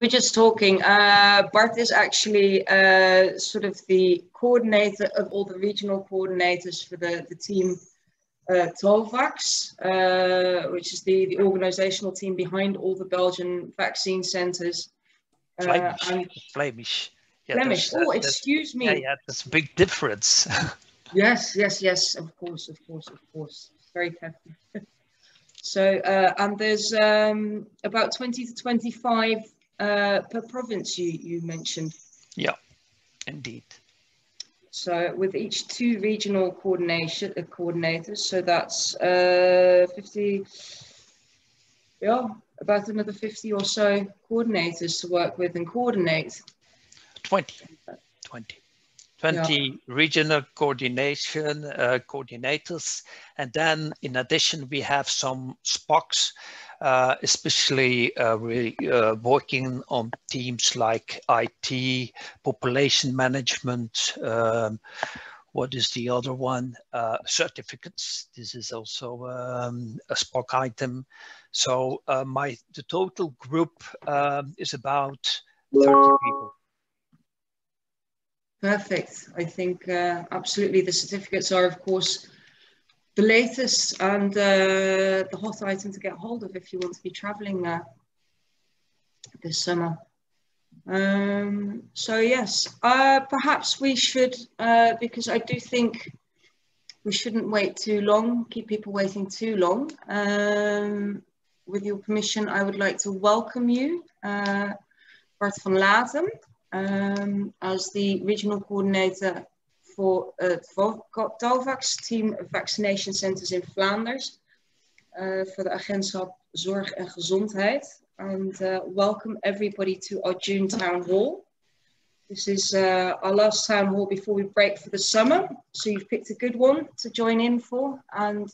We're just talking. Bart is actually sort of the coordinator of all the regional coordinators for the team TOVAX, which is the organizational team behind all the Belgian vaccine centers. Flemish. Yeah, Flemish. Oh, excuse me. Yeah, that's a big difference. Yes. Of course. Very careful. So, and there's about 20 to 25 per province you mentioned. Yeah, indeed. So with each 2 regional coordinators, so that's 50, yeah, about another 50 or so coordinators to work with and coordinate. 20 yeah. Regional coordinators, and then in addition we have some SPOCs, especially working on teams like IT, population management, what is the other one? Certificates. This is also a SPOC item. So the total group is about 30 people. Perfect. I think absolutely the certificates are, of course, the latest and the hot item to get hold of if you want to be traveling there this summer. So yes, perhaps we should, because I do think we shouldn't wait too long, keep people waiting too long. With your permission, I would like to welcome you, Bart van Latem, as the regional coordinator for TOVAX, Team of Vaccination Centers in Flanders, for the Agentschap Zorg en Gezondheid. And welcome everybody to our June town hall. This is our last town hall before we break for the summer. So you've picked a good one to join in for. And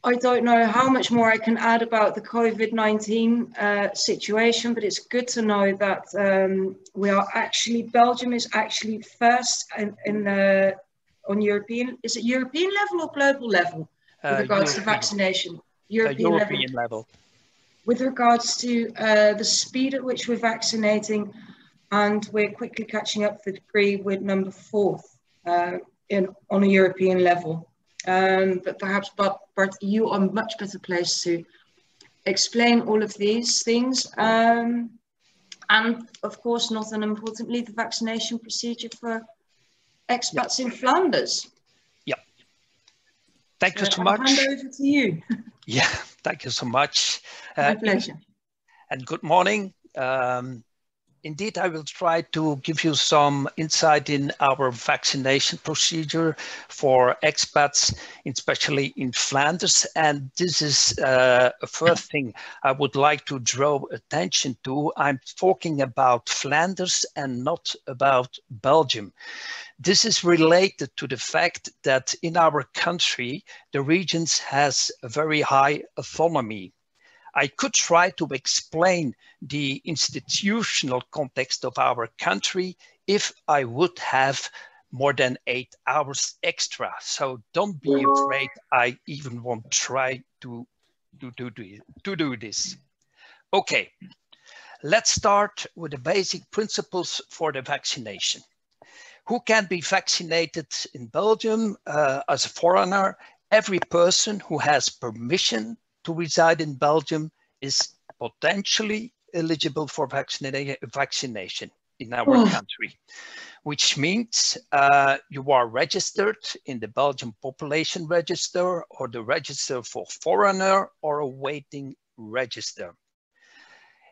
I don't know how much more I can add about the COVID-19 situation, but it's good to know that Belgium is actually first on European, is it European level or global level with regards to vaccination? European level. With regards to the speed at which we're vaccinating, and we're quickly catching up for degree with number 4th on a European level. But perhaps, Bart, you are much better placed to explain all of these things. And of course, not unimportantly, the vaccination procedure for expats in Flanders. Yeah. Thank you so much. I'll hand over to you. Yeah, thank you so much. My pleasure. And good morning. Indeed, I will try to give you some insight in our vaccination procedure for expats, especially in Flanders. And this is a first thing I would like to draw attention to. I'm talking about Flanders and not about Belgium. This is related to the fact that in our country, the regions has a very high autonomy. I could try to explain the institutional context of our country if I would have more than 8 hours extra. So don't be afraid I even won't try to do this. Okay, let's start with the basic principles for the vaccination. Who can be vaccinated in Belgium as a foreigner? Every person who has permission to reside in Belgium is potentially eligible for vaccination in our country, which means you are registered in the Belgian Population Register or the Register for Foreigner or a waiting register.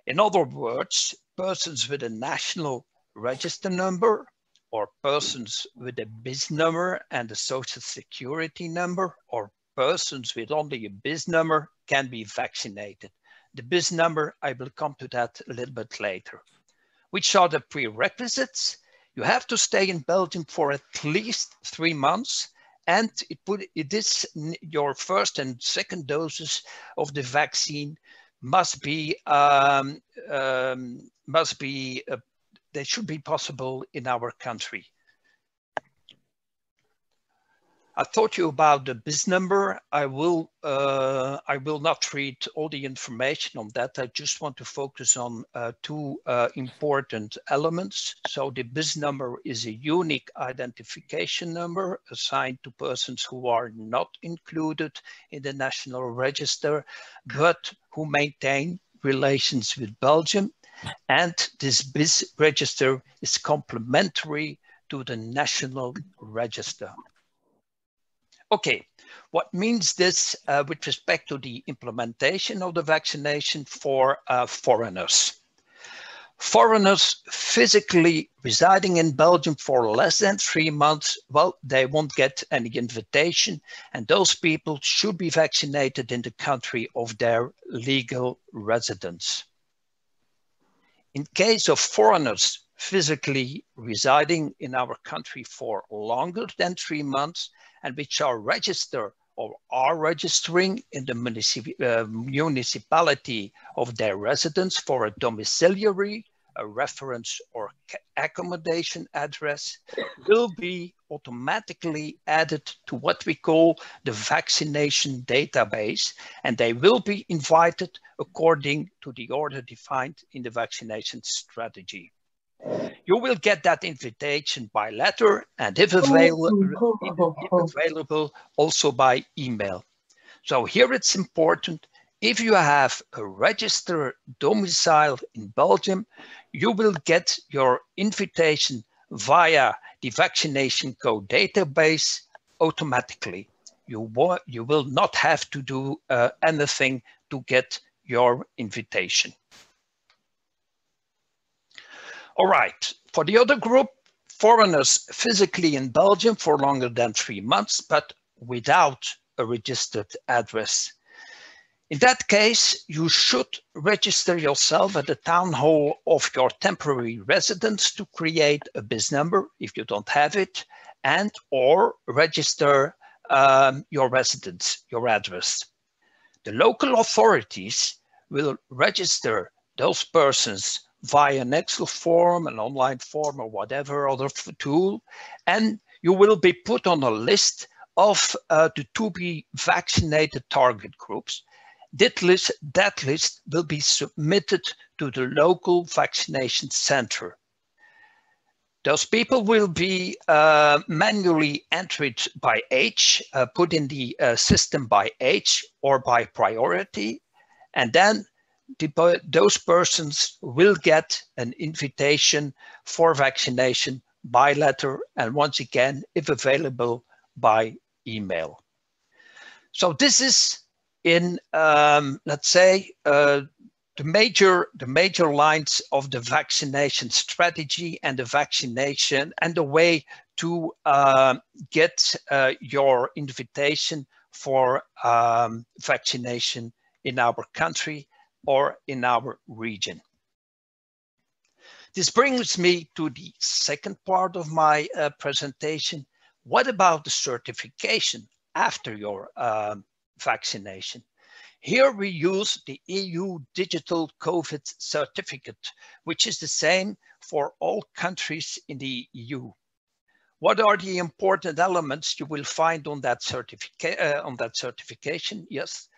In other words, persons with a national register number or persons with a BIS number and a social security number or persons with only a BIS number can be vaccinated. The BIS number, I will come to that a little bit later. Which are the prerequisites? You have to stay in Belgium for at least 3 months, and it is your first and second doses of the vaccine they should be possible in our country. I taught you about the BIS number. I will not read all the information on that. I just want to focus on two important elements. So the BIS number is a unique identification number assigned to persons who are not included in the National Register, but who maintain relations with Belgium. And this BIS register is complementary to the National Register. Okay, what means this with respect to the implementation of the vaccination for foreigners? Foreigners physically residing in Belgium for less than 3 months, well, they won't get any invitation, and those people should be vaccinated in the country of their legal residence. In case of foreigners physically residing in our country for longer than 3 months and which are registered or are registering in the municipality of their residence for a domiciliary, a reference or accommodation address, will be automatically added to what we call the vaccination database, and they will be invited according to the order defined in the vaccination strategy. You will get that invitation by letter and if available, also by email. So here it's important, if you have a registered domicile in Belgium, you will get your invitation via the vaccination code database automatically. You will not have to do anything to get your invitation. All right, for the other group, foreigners physically in Belgium for longer than 3 months, but without a registered address. In that case, you should register yourself at the town hall of your temporary residence to create a BIS number if you don't have it, and or register your residence, your address. The local authorities will register those persons via an Excel form, an online form, or whatever other tool, and you will be put on a list of the to-be vaccinated target groups. That list will be submitted to the local vaccination center. Those people will be manually entered by age, put in the system by age or by priority, and then those persons will get an invitation for vaccination by letter and once again, if available, by email. So this is in, let's say, the major lines of the vaccination strategy and the vaccination and the way to get your invitation for vaccination in our country or in our region. This brings me to the second part of my presentation. What about the certification after your vaccination? Here we use the EU Digital COVID Certificate, which is the same for all countries in the EU. What are the important elements you will find on that certification? Yes.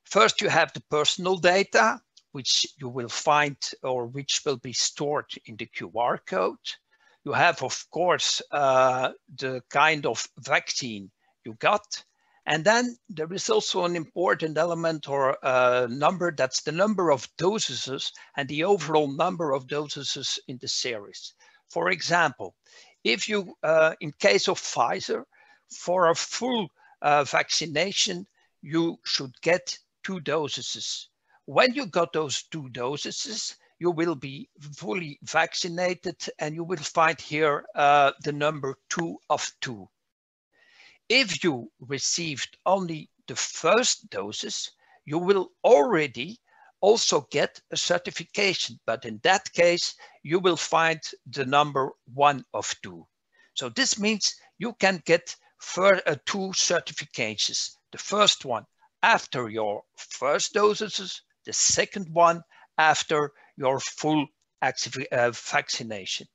First, you have the personal data, which you will find or which will be stored in the QR code. You have, of course, the kind of vaccine you got. And then there is also an important element or number, that's the number of doses and the overall number of doses in the series. For example, if you, in case of Pfizer, for a full vaccination, you should get 2 doses. When you got those 2 doses, you will be fully vaccinated and you will find here the number 2 of 2. If you received only the first doses, you will already also get a certification, but in that case, you will find the number 1 of 2. So this means you can get 2 certifications. The first one after your first doses, the second one after your full vaccination.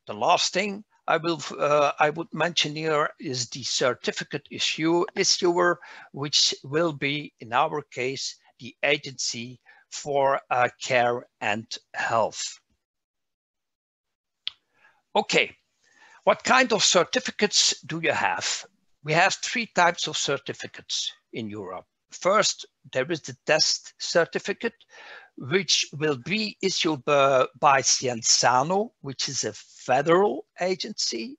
The last thing I would mention here is the certificate issuer, which will be, in our case, the Agency for Care and Health. Okay, what kind of certificates do you have? We have 3 types of certificates in Europe. First, there is the test certificate, which will be issued by Cienzano, which is a federal agency.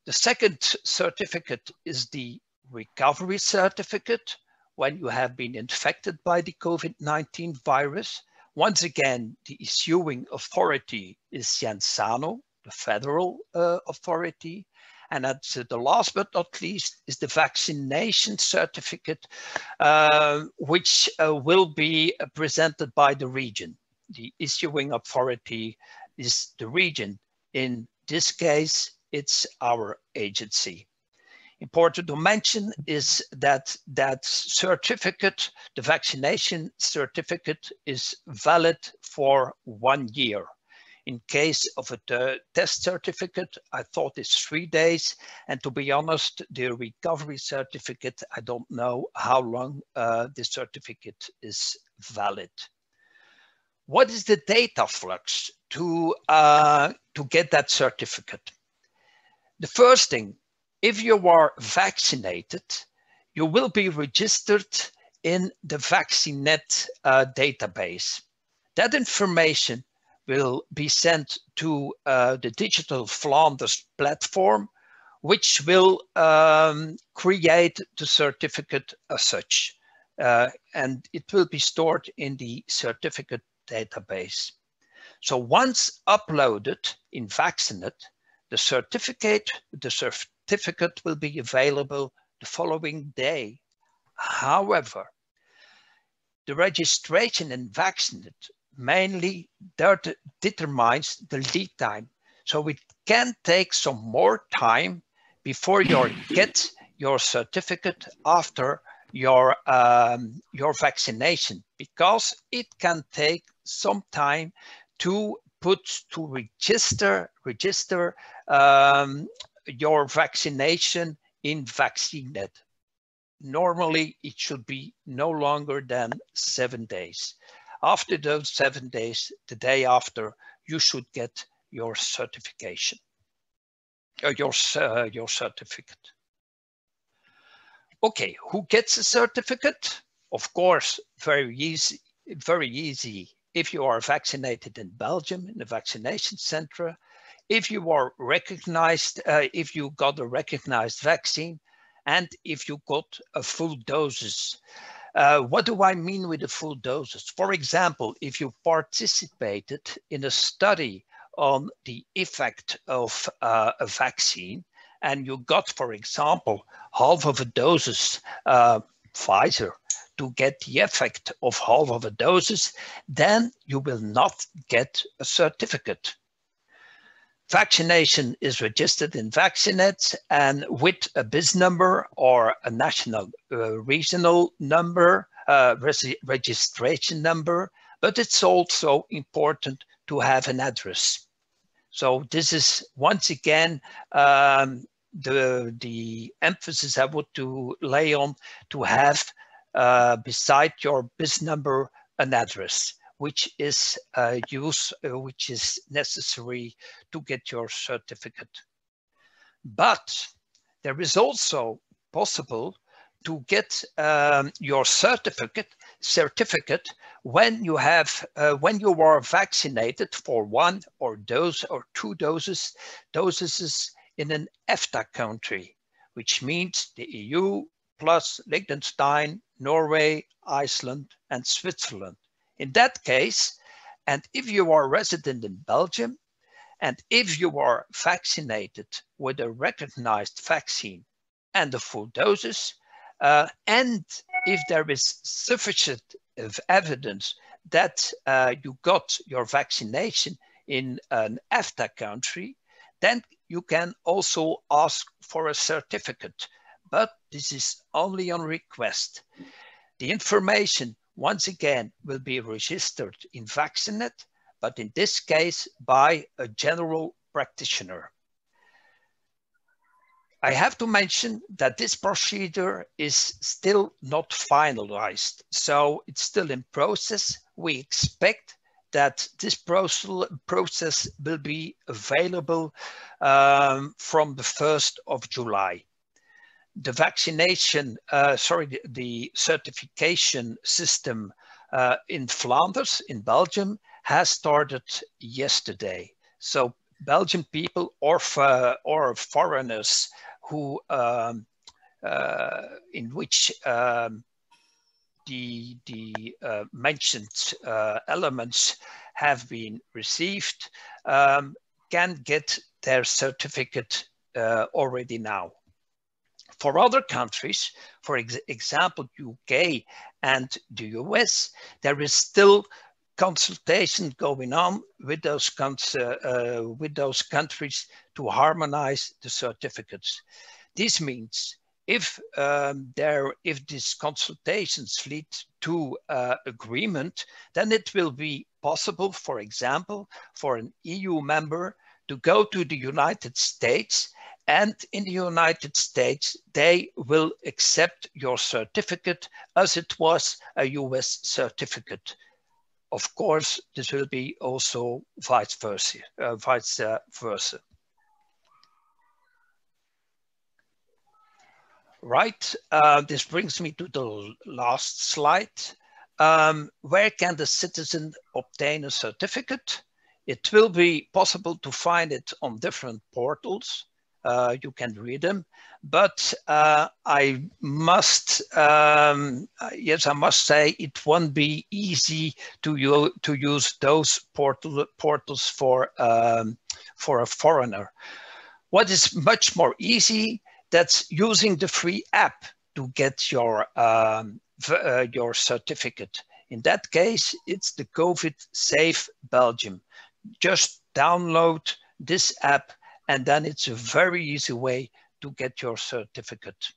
The second certificate is the recovery certificate, when you have been infected by the COVID-19 virus. Once again, the issuing authority is Cienzano, the federal authority. And the last but not least is the vaccination certificate, which will be presented by the region. The issuing authority is the region. In this case, it's our agency. Important to mention is that that certificate, the vaccination certificate, is valid for 1 year. In case of a test certificate, I thought it's 3 days. And to be honest, the recovery certificate, I don't know how long the certificate is valid. What is the data flux to get that certificate? The first thing, if you are vaccinated, you will be registered in the Vaccinet database. That information will be sent to the Digital Flanders platform, which will create the certificate as such. And it will be stored in the certificate database. So once uploaded in Vaccinet, the certificate will be available the following day. However, the registration in Vaccinet mainly determines the lead time. So it can take some more time before you get your certificate after your vaccination, because it can take some time to register your vaccination in Vaccinet. Normally, it should be no longer than 7 days. After those 7 days, the day after, you should get your certification, your certificate. Okay, who gets a certificate? Of course, very easy. If you are vaccinated in Belgium, in the vaccination center, if you are recognized, if you got a recognized vaccine, and if you got a full doses. What do I mean with the full doses? For example, if you participated in a study on the effect of a vaccine, and you got, for example, half of a doses Pfizer to get the effect of half of a doses, then you will not get a certificate. Vaccination is registered in Vaccinet, and with a BIS number or a national regional number, registration number, but it's also important to have an address. So this is once again the emphasis I would to lay on, to have beside your BIS number an address, which is which is necessary to get your certificate. But there is also possible to get your certificate when you have when you are vaccinated for 1 or 2 doses in an EFTA country, which means the EU plus Liechtenstein, Norway, Iceland, and Switzerland. In that case, and if you are resident in Belgium, and if you are vaccinated with a recognized vaccine and the full doses, and if there is sufficient evidence that you got your vaccination in an EFTA country, then you can also ask for a certificate, but this is only on request. The information, once again, will be registered in Vaccinet, but in this case by a general practitioner. I have to mention that this procedure is still not finalized, so it's still in process. We expect that this process will be available from the 1st of July. The vaccination, the certification system in Flanders, in Belgium, has started yesterday. So Belgian people or foreigners who in which the mentioned elements have been received can get their certificate already now. For other countries, for example, UK and the US, there is still consultation going on with those countries to harmonize the certificates. This means if these consultations lead to agreement, then it will be possible, for example, for an EU member to go to the United States, and in the United States, they will accept your certificate as it was a US certificate. Of course, this will be also vice versa. Right, this brings me to the last slide. Where can the citizen obtain a certificate? It will be possible to find it on different portals. You can read them, but I must say it won't be easy to use those portals for a foreigner. What is much more easy, that's using the free app to get your certificate. In that case, it's the COVID Safe Belgium. Just download this app, and then it's a very easy way to get your certificate.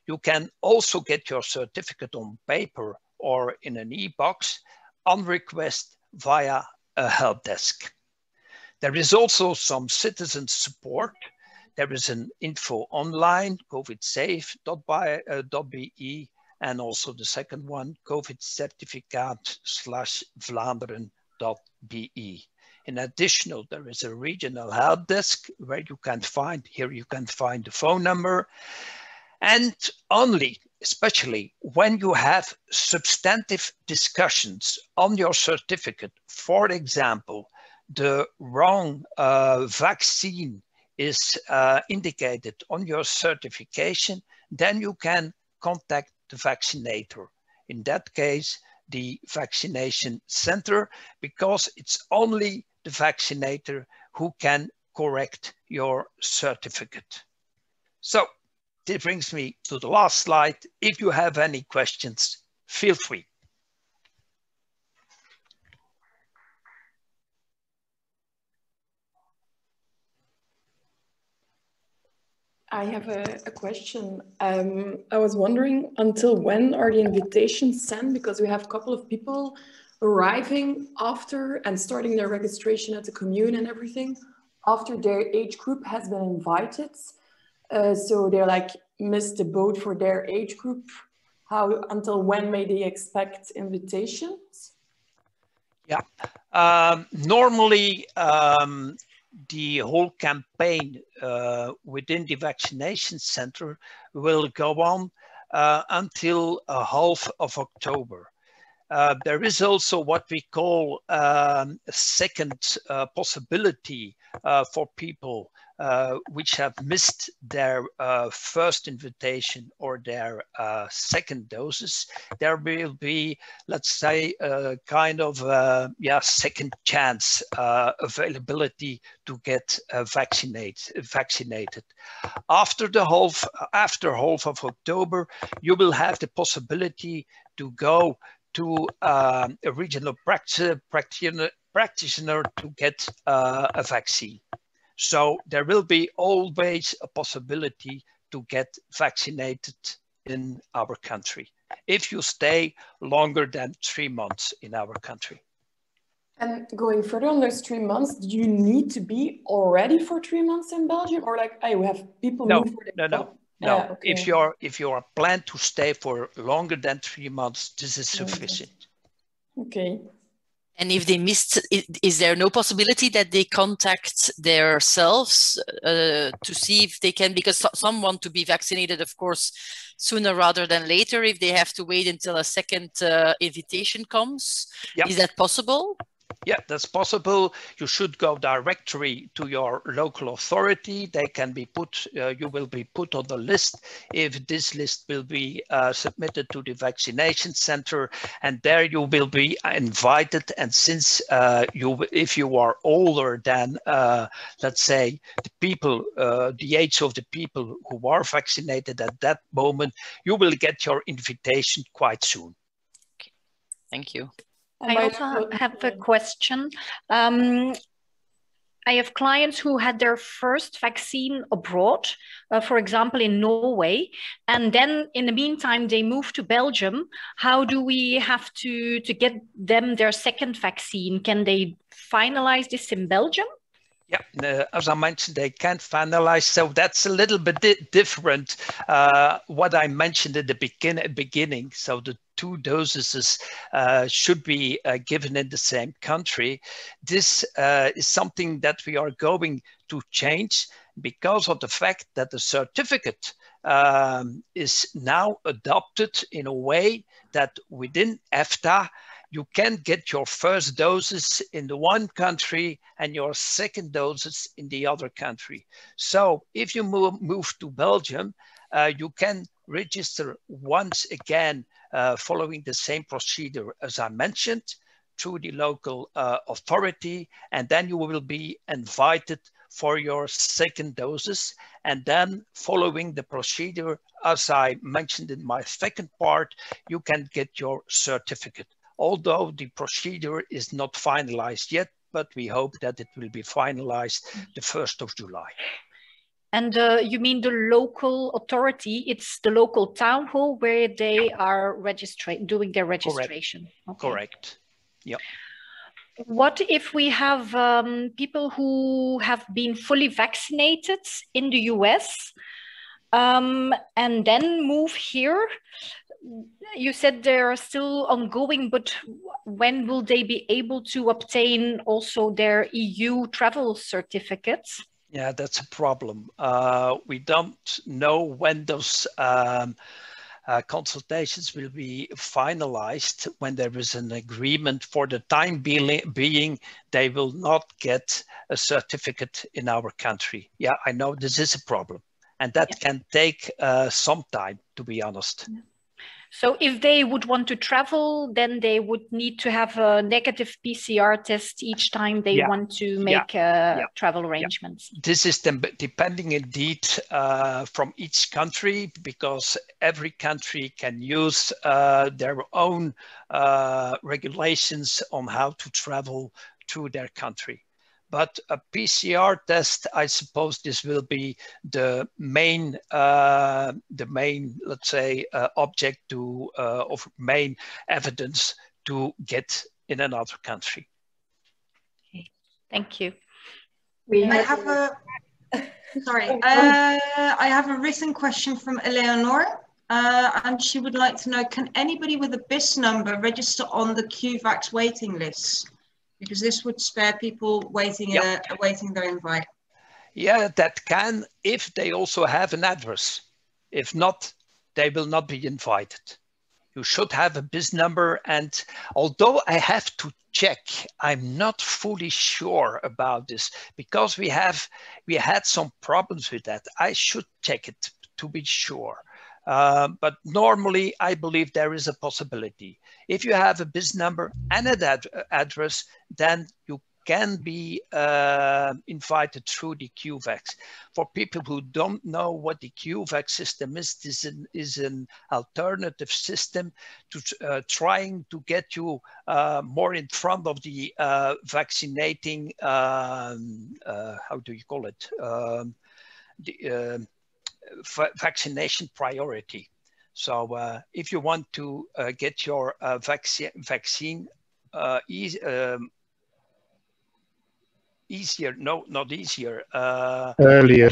You can also get your certificate on paper or in an e-box on request via a help desk. There is also some citizen support. There is an info online, covidsafe.be, and also the second one, covidcertificaat/Vlaanderen.be. In addition, there is a regional help desk where you can find the phone number. And only, especially when you have substantive discussions on your certificate, for example, the wrong vaccine is indicated on your certification, then you can contact the vaccinator. In that case, the vaccination center, because it's only the vaccinator who can correct your certificate. So this brings me to the last slide. If you have any questions, feel free. I have a question. I was wondering, until when are the invitations sent? Because we have a couple of people arriving after and starting their registration at the commune and everything after their age group has been invited. So they're like missed the boat for their age group. How, until when may they expect invitations? Yeah, normally the whole campaign within the vaccination center will go on until half of October. There is also what we call a second possibility for people which have missed their first invitation or their second doses. There will be, let's say, a kind of second chance availability to get vaccinated. After half of October, you will have the possibility to go to a regional practitioner to get a vaccine. So there will be always a possibility to get vaccinated in our country if you stay longer than 3 months in our country. And going further on those 3 months, do you need to be already for 3 months in Belgium, or like, we have people No, move for the no. okay. If you are planned to stay for longer than 3 months, this is sufficient. Okay. And if they missed, is there no possibility that they contact themselves to see if they can, because some want to be vaccinated, of course, sooner rather than later, if they have to wait until a second invitation comes? Yep. Is that possible? Yeah, that's possible. You should go directly to your local authority. They can be put, you will be put on the list if this list will be submitted to the vaccination center, and there you will be invited. And since if you are older than, let's say, the people, the age of the people who are vaccinated at that moment, you will get your invitation quite soon. Okay. Thank you. I also have a question. I have clients who had their first vaccine abroad, for example, in Norway, and then in the meantime, they moved to Belgium. How do we have to get them their second vaccine? Can they finalize this in Belgium? Yeah, as I mentioned, they can't finalize. So that's a little bit different. What I mentioned at the beginning. So the 2 doses should be given in the same country. This is something that we are going to change because of the fact that the certificate is now adopted in a way that within EFTA, you can get your first doses in the one country and your second doses in the other country. So if you move to Belgium, you can register once again following the same procedure as I mentioned through the local authority, and then you will be invited for your second doses. And then following the procedure, as I mentioned in my second part, you can get your certificate. Although the procedure is not finalized yet, but we hope that it will be finalized the 1st of July. And you mean the local authority, it's the local town hall where they are doing their registration? Correct. Okay. Correct. Yeah. What if we have people who have been fully vaccinated in the US and then move here? You said they are still ongoing, but when will they be able to obtain also their EU travel certificates? Yeah, that's a problem. We don't know when those consultations will be finalized. When there is an agreement, for the time being, they will not get a certificate in our country. Yeah, I know this is a problem, and that can take some time, to be honest. Yeah. So if they would want to travel, then they would need to have a negative PCR test each time they want to make travel arrangements. This is depending indeed from each country, because every country can use their own regulations on how to travel through their country. But a PCR test, I suppose this will be the main, let's say, object of main evidence to get in another country. Okay. Thank you. I have a written question from Eleanor, and she would like to know, can anybody with a BIS number register on the QVAX waiting list? Because this would spare people waiting their invite. Yeah, that can, if they also have an address. If not, they will not be invited. You should have a BIS number, and although I have to check, I'm not fully sure about this, because we had some problems with that. I should check it to be sure. But normally, I believe there is a possibility. If you have a BIS number and an address, then you can be invited through the QVAX. For people who don't know what the QVAX system is, this is an alternative system to trying to get you more in front of the vaccinating, how do you call it? Vaccination priority. So if you want to get your vaccine easier. No, not easier. Earlier.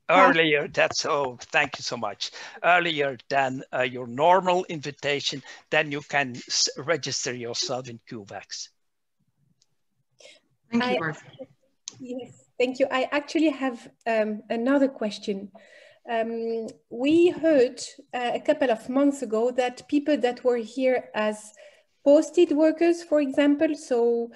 Earlier, that's, oh, thank you so much. Earlier than your normal invitation, then you can register yourself in QVAX. Thank you, Martha. Yes, thank you. I actually have another question. We heard a couple of months ago that people that were here as posted workers, for example, so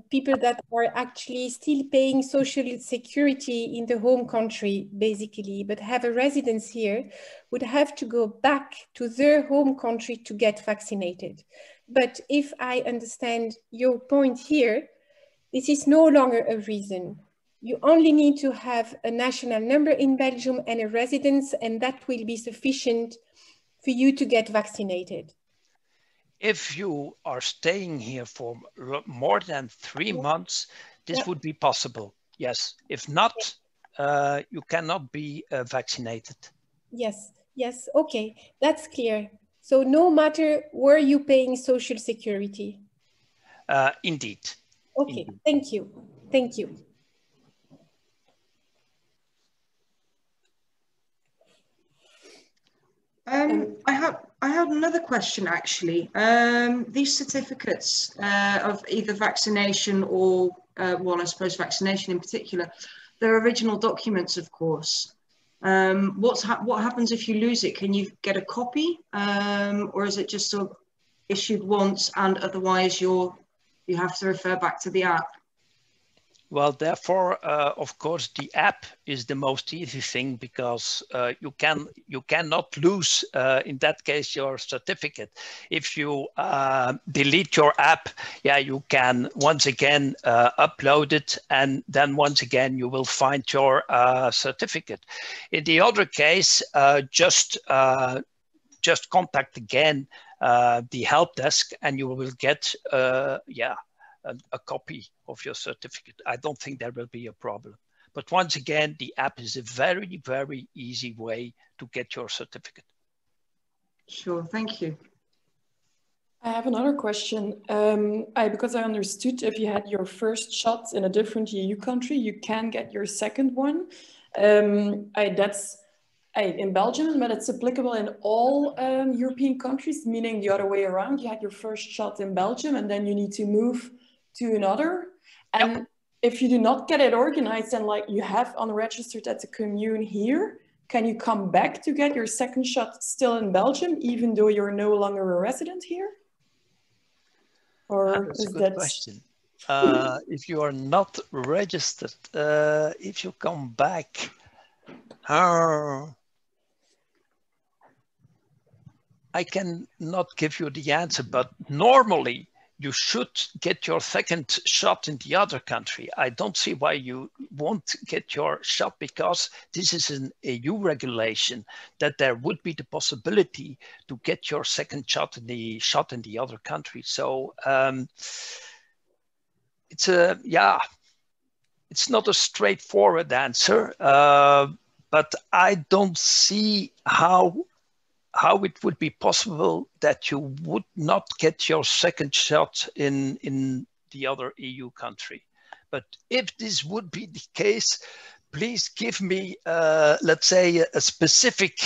people that are actually still paying social security in the home country, basically, but have a residence here, would have to go back to their home country to get vaccinated. But if I understand your point here, this is no longer a reason. You only need to have a national number in Belgium and a residence, and that will be sufficient for you to get vaccinated. If you are staying here for more than 3 months, this would be possible. Yes. If not, you cannot be vaccinated. Yes. Yes. Okay. That's clear. So no matter where you're paying social security. Indeed. Okay. Indeed. Thank you. Thank you. I have another question actually. These certificates of either vaccination or, well, I suppose vaccination in particular, they're original documents, of course. What happens if you lose it? Can you get a copy, or is it just sort of issued once and otherwise you have to refer back to the app? Well, therefore, of course, the app is the most easy thing, because you cannot lose, in that case, your certificate. If you delete your app, yeah, you can once again upload it, and then once again you will find your certificate. In the other case, just contact again the help desk, and you will get a copy of your certificate. I don't think there will be a problem. But once again, the app is a very, very easy way to get your certificate. Sure, thank you. I have another question. Because I understood if you had your first shot in a different EU country, you can get your second one. That's in Belgium, but it's applicable in all European countries, meaning the other way around. You had your first shot in Belgium and then you need to move to another. And if you do not get it organized and like you have unregistered at the commune here, can you come back to get your second shot still in Belgium, even though you're no longer a resident here? Or that's is a good question. If you are not registered, if you come back, I cannot give you the answer, but normally you should get your second shot in the other country. I don't see why you won't get your shot, because this is an EU regulation that there would be the possibility to get your second shot in the other country. So it's not a straightforward answer, but I don't see how it would be possible that you would not get your second shot in the other EU country. But if this would be the case, please give me, let's say, a specific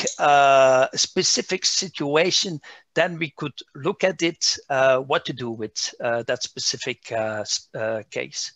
situation. Then we could look at it, what to do with that specific case.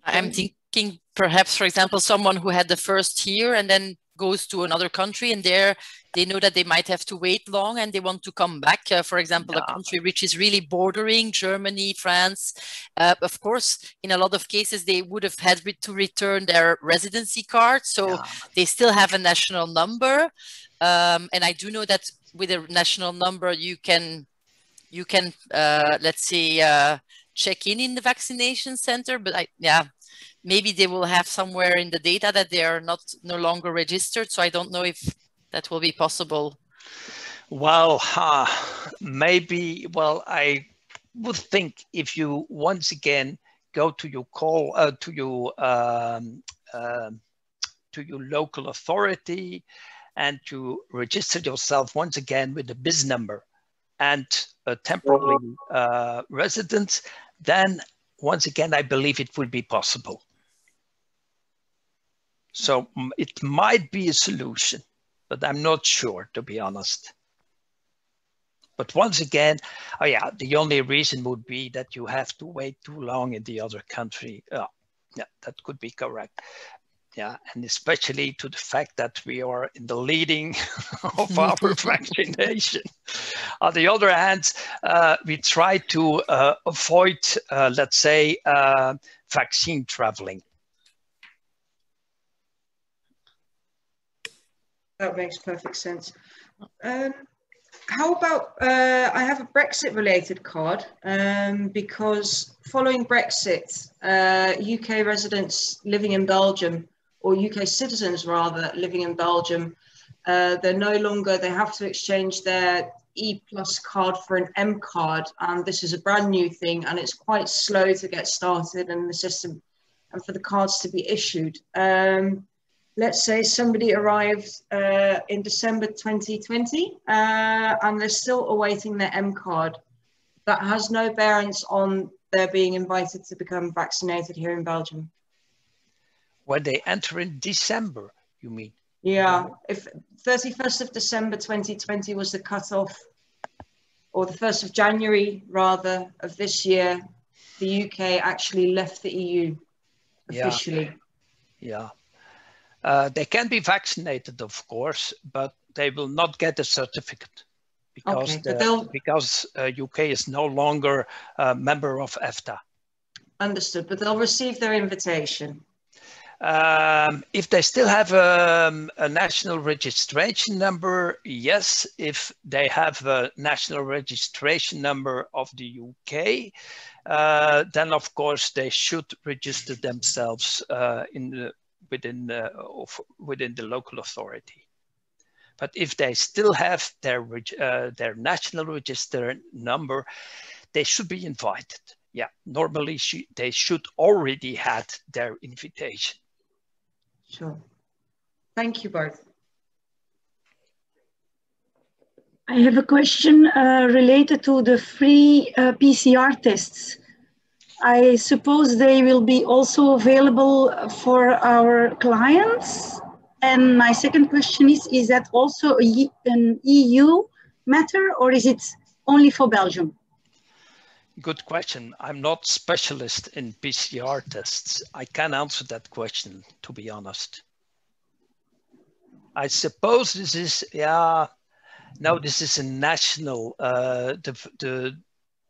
I'm thinking perhaps, for example, someone who had the first here and then goes to another country, and there they know that they might have to wait long and they want to come back. For example, a country which is really bordering Germany, France. Of course, in a lot of cases, they would have had to return their residency card. So they still have a national number. And I do know that with a national number, you can let's say, check in the vaccination center. But maybe they will have somewhere in the data that they are no longer registered. So I don't know if that will be possible. Well, maybe. Well, I would think if you once again go to your to your local authority and to register yourself once again with a BIS number and a temporary residence, then once again, I believe it will be possible. So it might be a solution, but I'm not sure, to be honest. But once again, oh yeah, the only reason would be that you have to wait too long in the other country. Yeah, that could be correct. Yeah, and especially to the fact that we are in the leading of our vaccination. On the other hand, we try to avoid, let's say, vaccine traveling. That makes perfect sense. How about, I have a Brexit related card, because following Brexit, UK residents living in Belgium, or UK citizens rather, living in Belgium, they're no longer, they have to exchange their E+ card for an M card. And this is a brand new thing, and it's quite slow to get started in the system and for the cards to be issued. Let's say somebody arrived in December 2020 and they're still awaiting their M card. That has no bearance on their being invited to become vaccinated here in Belgium. When they enter in December, you mean? Yeah, if 31st of December 2020 was the cutoff, or the 1st of January rather of this year, the UK actually left the EU officially. Yeah. They can be vaccinated, of course, but they will not get a certificate because because UK is no longer a member of EFTA. Understood, but they'll receive their invitation. If they still have a national registration number, yes. If they have a national registration number of the UK, then of course they should register themselves within the local authority. But if they still have their national register number, they should be invited. Yeah, normally they should already had their invitation. Sure. Thank you both. I have a question related to the free PCR tests. I suppose they will be also available for our clients. And my second question is that also an EU matter, or is it only for Belgium? Good question. I'm not specialist in PCR tests. I can't answer that question, to be honest. I suppose this is, no, this is a national, the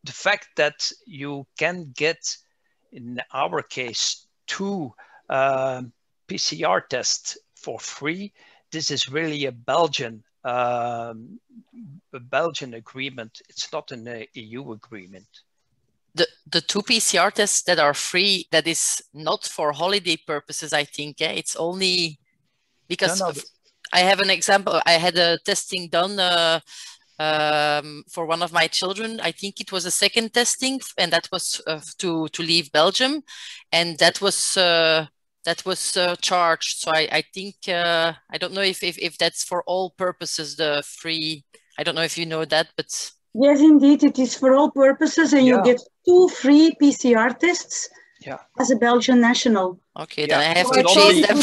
fact that you can get, in our case, 2 PCR tests for free. This is really a Belgian agreement. It's not an EU agreement. The 2 PCR tests that are free, that is not for holiday purposes, I think. It's only because I have an example. I had a testing done for one of my children. I think it was a second testing, and that was to leave Belgium, and that was charged. So I think I don't know if that's for all purposes, the free. I don't know if you know that, but yes, indeed, it is for all purposes, and you get 2 free PCR tests as a Belgian national. Okay, then I have to change them.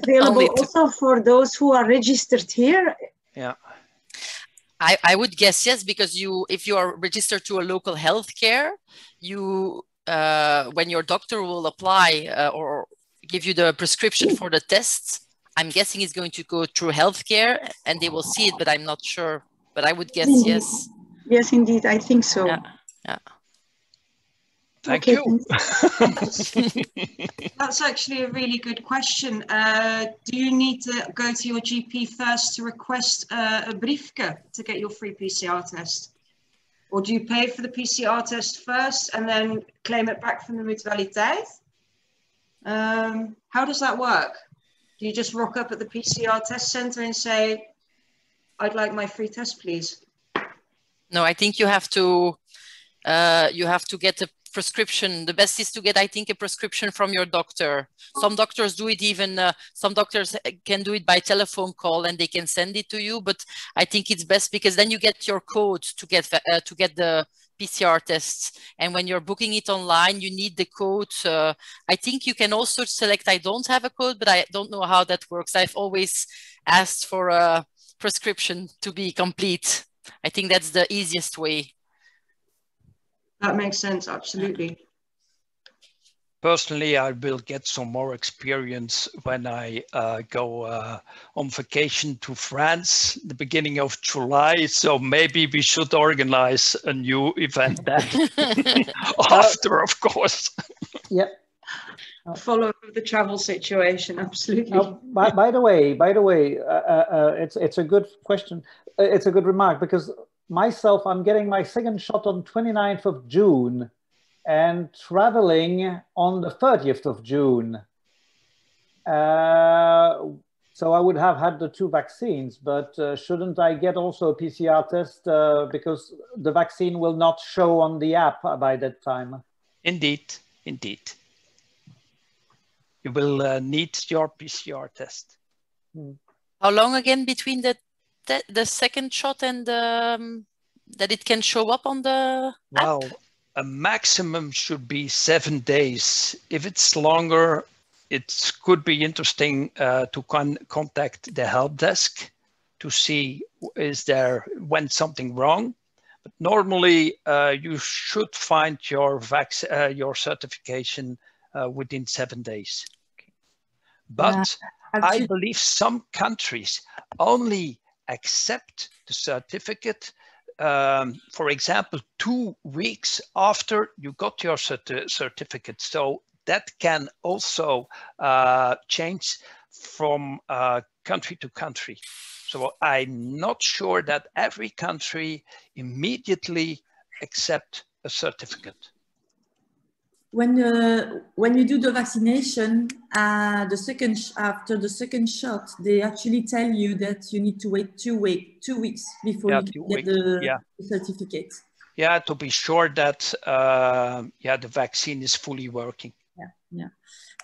Available also for those who are registered here. Yeah. I would guess yes, because if you are registered to a local healthcare, when your doctor will apply or give you the prescription for the tests, I'm guessing it's going to go through healthcare and they will see it, but I'm not sure. But I would guess yes. Yes, indeed, I think so. Yeah. Thank you. That's actually a really good question. Do you need to go to your GP first to request a briefke to get your free PCR test? Or do you pay for the PCR test first and then claim it back from the mutualiteit? How does that work? Do you just rock up at the PCR test center and say, I'd like my free test, please? No, I think you have to get a prescription. The best is to get, I think, a prescription from your doctor. Some doctors do it even, some doctors can do it by telephone call and they can send it to you. But I think it's best because then you get your code to get the PCR tests. And when you're booking it online, you need the code. I think you can also select, I don't have a code, but I don't know how that works. I've always asked for a prescription to be complete. I think that's the easiest way. That makes sense, absolutely. Personally, I will get some more experience when I go on vacation to France, the beginning of July. So maybe we should organize a new event then after, of course. Yeah. Follow the travel situation, absolutely. By the way, it's a good question. It's a good remark, because myself, I'm getting my second shot on 29th of June. And traveling on the 30th of June. So I would have had the 2 vaccines, but shouldn't I get also a PCR test because the vaccine will not show on the app by that time? Indeed, indeed. You will need your PCR test. How long again between the second shot and that it can show up on the app? A maximum should be 7 days. If it's longer, it could be interesting to contact the help desk to see went something wrong. But normally, you should find your certification within 7 days. But I believe some countries only accept the certificate for example, 2 weeks after you got your certificate. So that can also change from country to country. So I'm not sure that every country immediately accept a certificate. When you do the vaccination, after the second shot, they actually tell you that you need to wait 2 weeks before you get the certificate. Yeah, to be sure that the vaccine is fully working. Yeah.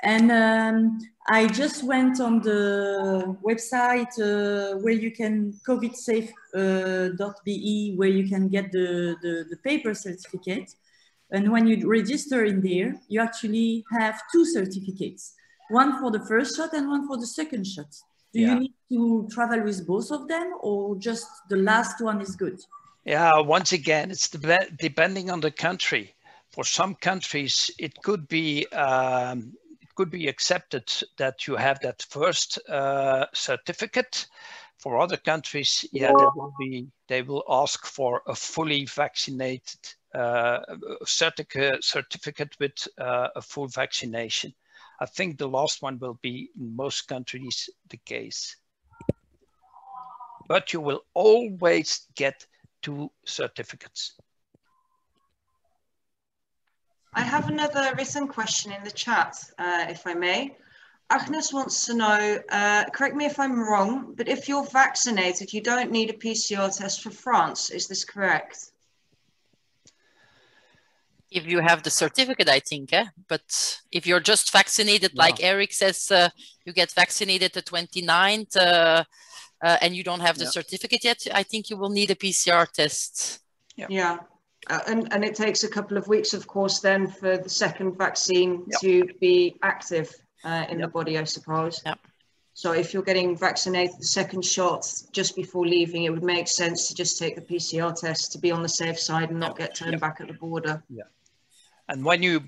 And I just went on the website where you can covidsafe.be, where you can get the paper certificate. And when you register in there, you actually have 2 certificates, one for the first shot and one for the second shot. Do you need to travel with both of them, or just the last one is good? Yeah, once again, it's depending on the country. For some countries, it could be accepted that you have that first certificate. For other countries, they will ask for a fully vaccinated certificate with a full vaccination. I think the last one will be in most countries the case. But you will always get 2 certificates. I have another written question in the chat, if I may. Agnes wants to know, correct me if I'm wrong, but if you're vaccinated, you don't need a PCR test for France. Is this correct? If you have the certificate, I think, but if you're just vaccinated, like Eric says, you get vaccinated the 29th and you don't have the certificate yet, I think you will need a PCR test. Yeah. And it takes a couple of weeks, of course, then for the second vaccine to be active in the body, I suppose. So if you're getting vaccinated the second shot just before leaving, it would make sense to just take the PCR test to be on the safe side and not get turned back at the border. And when you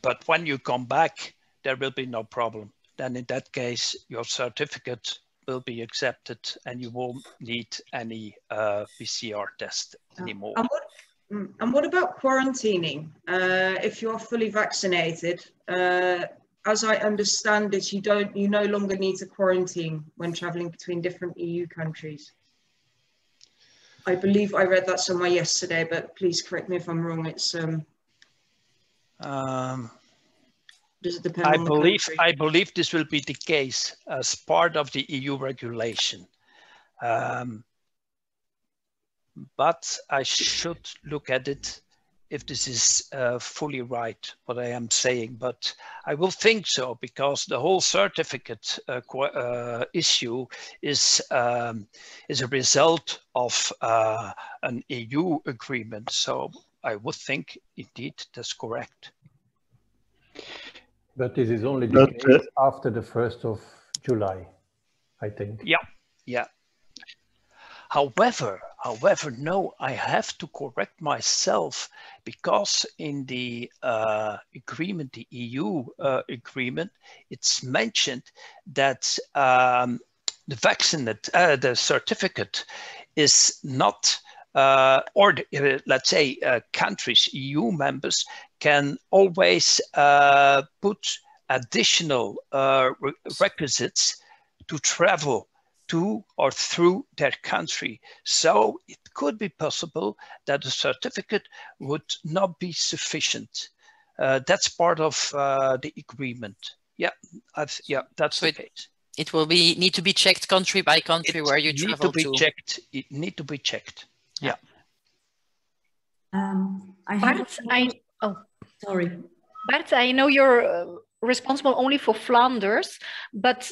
come back, there will be no problem. Then in that case, your certificate will be accepted and you won't need any PCR test anymore. And what about quarantining? If you're fully vaccinated, as I understand it, you no longer need to quarantine when traveling between different EU countries. I believe I read that somewhere yesterday, but please correct me if I'm wrong. It's does it depend on the country? I believe this will be the case as part of the EU regulation. But I should look at it if this is fully right, what I am saying. But I will think so, because the whole certificate issue is a result of an EU agreement. So I would think indeed that's correct. But this is only the case after the 1st of July, I think. Yeah, yeah. However, no, I have to correct myself, because in the agreement, the EU agreement, it's mentioned that the certificate is not, let's say countries, EU members can always put additional requisites to travel to or through their country. So it could be possible that a certificate would not be sufficient. That's part of the agreement. Yeah, that's so the case. It will need to be checked country by country where you travel to. It need to be checked. Yeah. Sorry. Bart, I know you're responsible only for Flanders, but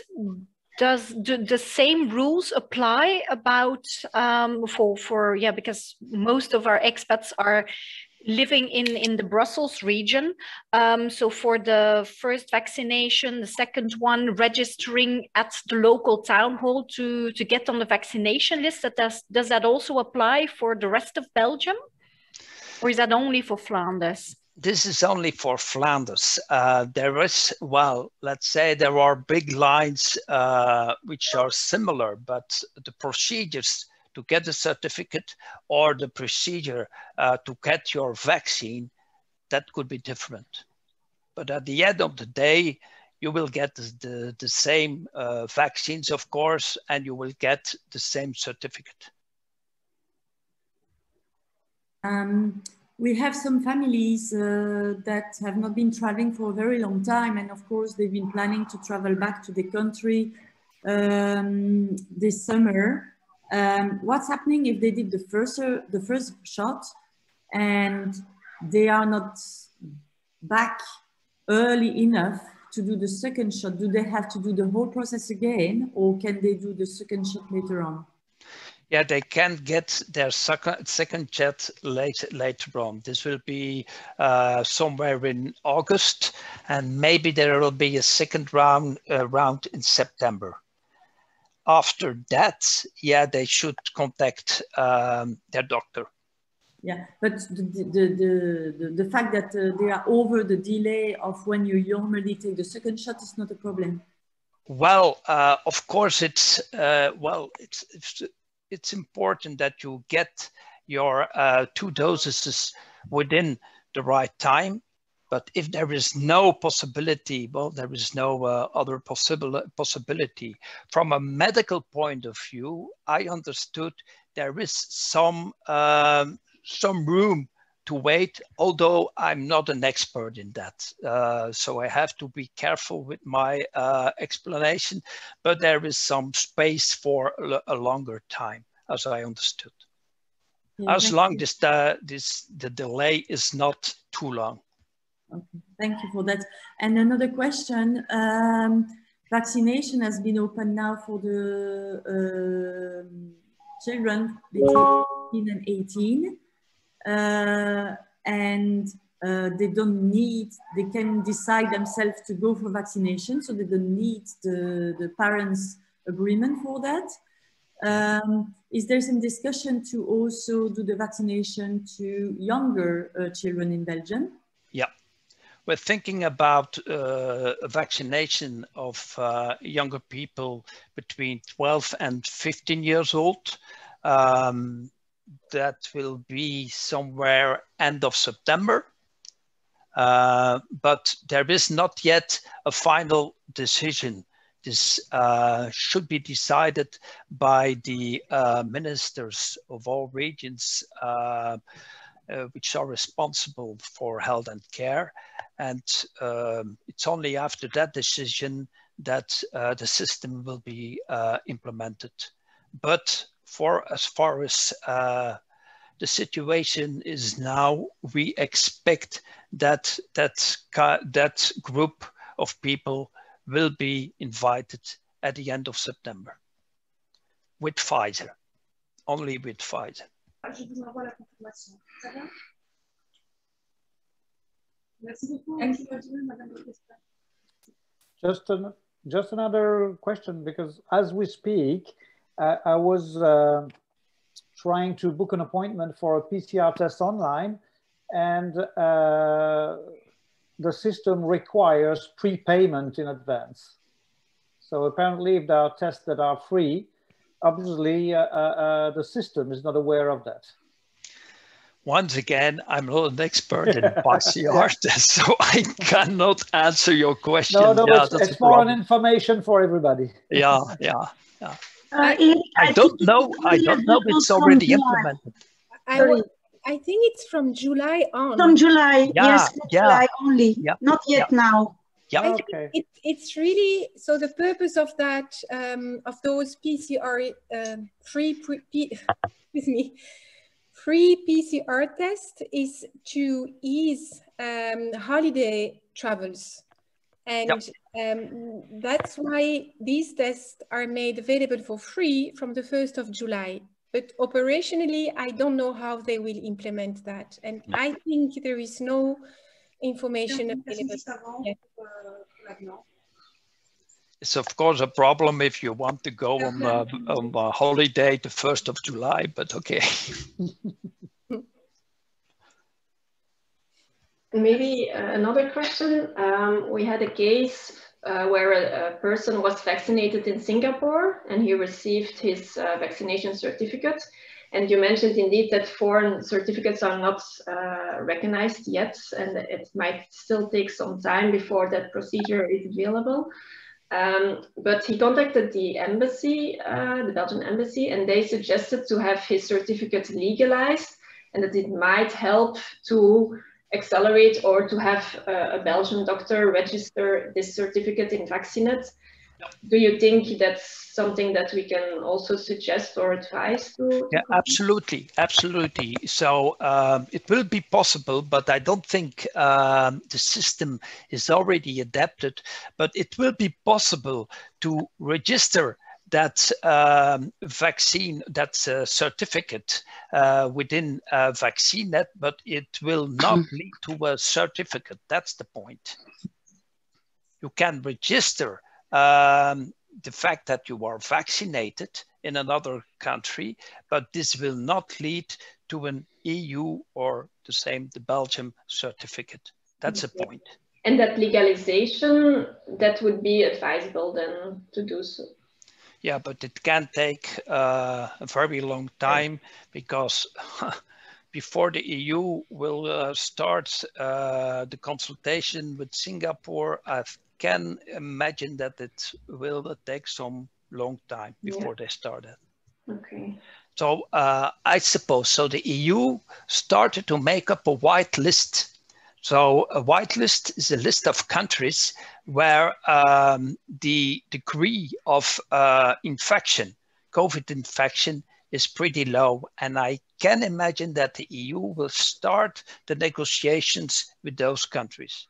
does the same rules apply about because most of our expats are living in the Brussels region. So for the first vaccination, the second one, registering at the local town hall to get on the vaccination list, does that also apply for the rest of Belgium? Or is that only for Flanders? This is only for Flanders. There is, well, let's say there are big lines which are similar, but the procedures to get the certificate or the procedure to get your vaccine, that could be different. But at the end of the day, you will get the same vaccines, of course, and you will get the same certificate. We have some families that have not been traveling for a very long time, and of course they've been planning to travel back to the country this summer. What's happening if they did the first shot and they are not back early enough to do the second shot? Do they have to do the whole process again, or can they do the second shot later on? Yeah, they can get their second shot later on. This will be somewhere in August, and maybe there will be a second round in September. After that, yeah, they should contact their doctor. Yeah, but the fact that they are over the delay of when you normally take the second shot is not a problem. Well, of course, it's important that you get your 2 doses within the right time. But if there is no possibility, well, there is no other possibility. From a medical point of view, I understood there is some room to wait, although I'm not an expert in that. So I have to be careful with my explanation, but there is some space for a longer time, as I understood. Yeah, as long as the delay is not too long. Okay, thank you for that. And another question, vaccination has been open now for the children between 15 and 18. They can decide themselves to go for vaccination, so they don't need the parents' agreement for that. Is there some discussion to also do the vaccination to younger children in Belgium? Yeah, we're thinking about a vaccination of younger people between 12 and 15 years old. That will be somewhere end of September. But there is not yet a final decision. This should be decided by the ministers of all regions which are responsible for health and care. And it's only after that decision that the system will be implemented. But as far as the situation is now, we expect that that group of people will be invited at the end of September with Pfizer, only with Pfizer. Just another question, because as we speak, I was trying to book an appointment for a PCR test online, and the system requires prepayment in advance. So apparently, if there are tests that are free, obviously the system is not aware of that. Once again, I'm not an expert in PCR tests, so I cannot answer your question. No, yeah, it's more an information for everybody. Yeah. I don't know. I don't know if it's already implemented. I think it's from July on. From July, yes, July only, not yet now. Yeah. I think it's really, so the purpose of that, of those PCR free PCR test is to ease holiday travels. And that's why these tests are made available for free from the 1st of July. But operationally, I don't know how they will implement that. And I think there is no information available yet. It's of course a problem if you want to go on a holiday the 1st of July, but okay. Maybe another question. We had a case where a person was vaccinated in Singapore and he received his vaccination certificate. And you mentioned indeed that foreign certificates are not recognized yet, and it might still take some time before that procedure is available. But he contacted the embassy, the Belgian embassy, and they suggested to have his certificate legalized, and that it might help to accelerate or to have a Belgian doctor register this certificate in Vaccinet. Do you think that's something that we can also suggest or advise to? Yeah, absolutely. So it will be possible, but I don't think the system is already adapted, but it will be possible to register that vaccine, that certificate within Vaccinet, but it will not lead to a certificate. That's the point. You can register the fact that you are vaccinated in another country, but this will not lead to an EU or the Belgium certificate. That's the point. And that legalization, that would be advisable then to do so. Yeah, but it can take a very long time because before the EU will start the consultation with Singapore, I can imagine that it will take some long time before they start it. Okay. So I suppose, so the EU started to make up a white list. So a white list is a list of countries where the degree of infection, COVID infection, is pretty low. And I can imagine that the EU will start the negotiations with those countries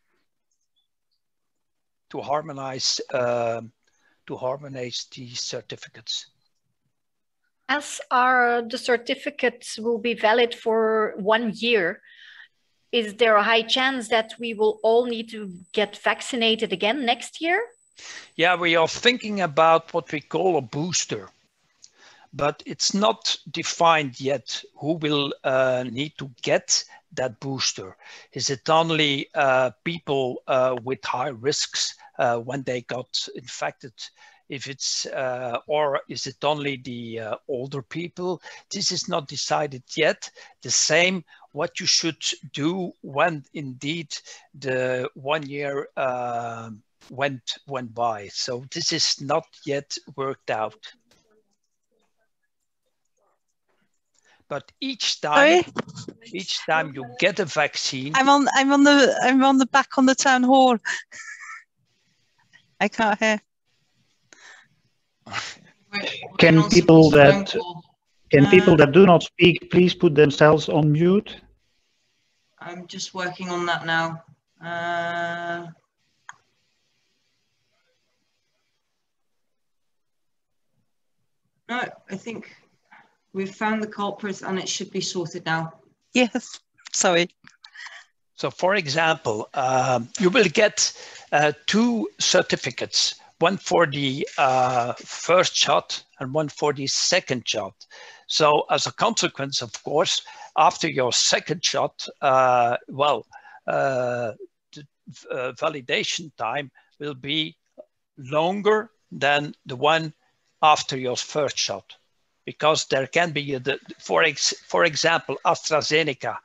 to harmonize these certificates. As the certificates will be valid for 1 year, is there a high chance that we will all need to get vaccinated again next year? Yeah, we are thinking about what we call a booster, but it's not defined yet who will need to get that booster. Is it only people with high risks when they got infected? If it's, or is it only the older people? This is not decided yet. The same, what you should do when indeed the 1 year went by. So this is not yet worked out. But each time you get a vaccine. I'm on the back on the town hall. I can't hear. Can people that do not speak please put themselves on mute? I'm just working on that now. No, I think we've found the culprits and it should be sorted now. Yes, sorry. So for example, you will get 2 certificates, one for the first shot and one for the second shot. So as a consequence, of course, after your second shot, the validation time will be longer than the one after your first shot, because there can be, for example, AstraZeneca,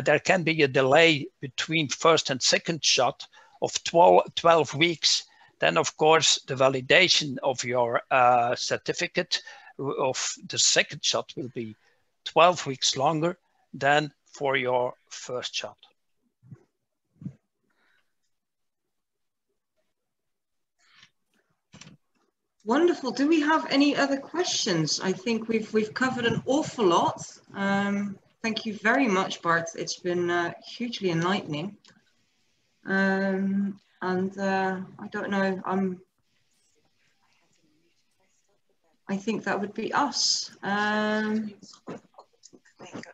there can be a delay between first and second shot of 12 weeks. Then, of course, the validation of your certificate of the second shot will be 12 weeks longer than for your first shot. Wonderful. Do we have any other questions? I think we've covered an awful lot. Thank you very much, Bart. It's been hugely enlightening. I don't know. I think that would be us.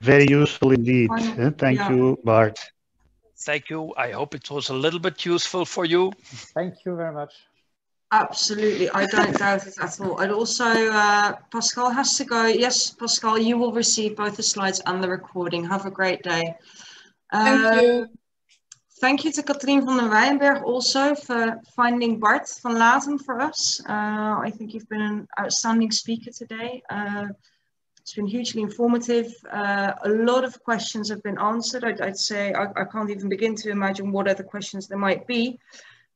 Very useful indeed. Thank you, Bart. Thank you. I hope it was a little bit useful for you. Thank you very much. Absolutely, I don't doubt it at all. I'd also, Pascal has to go. Yes, Pascal, you will receive both the slides and the recording. Have a great day. Thank you. Thank you to Katrien van den Wijnberg also for finding Bart van Laten for us. I think you've been an outstanding speaker today. It's been hugely informative. A lot of questions have been answered. I'd say I can't even begin to imagine what other questions there might be.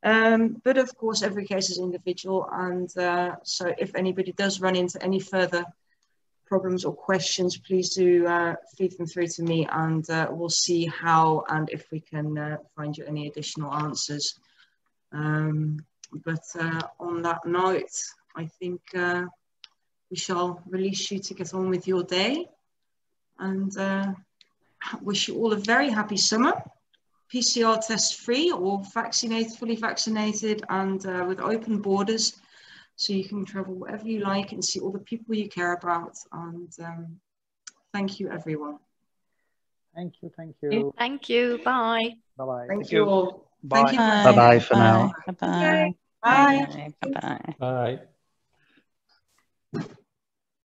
But of course, every case is individual, and so if anybody does run into any further problems or questions, please do feed them through to me, and we'll see how and if we can find you any additional answers. But on that note, I think we shall release you to get on with your day, and wish you all a very happy summer. PCR test free or vaccinated, fully vaccinated, and with open borders, so you can travel wherever you like and see all the people you care about. And thank you, everyone. Thank you. Thank you. Thank you. Bye. Bye-bye. Thank you all. Bye. Thank you. Bye-bye for now. Bye. Bye. Bye. Bye. Bye.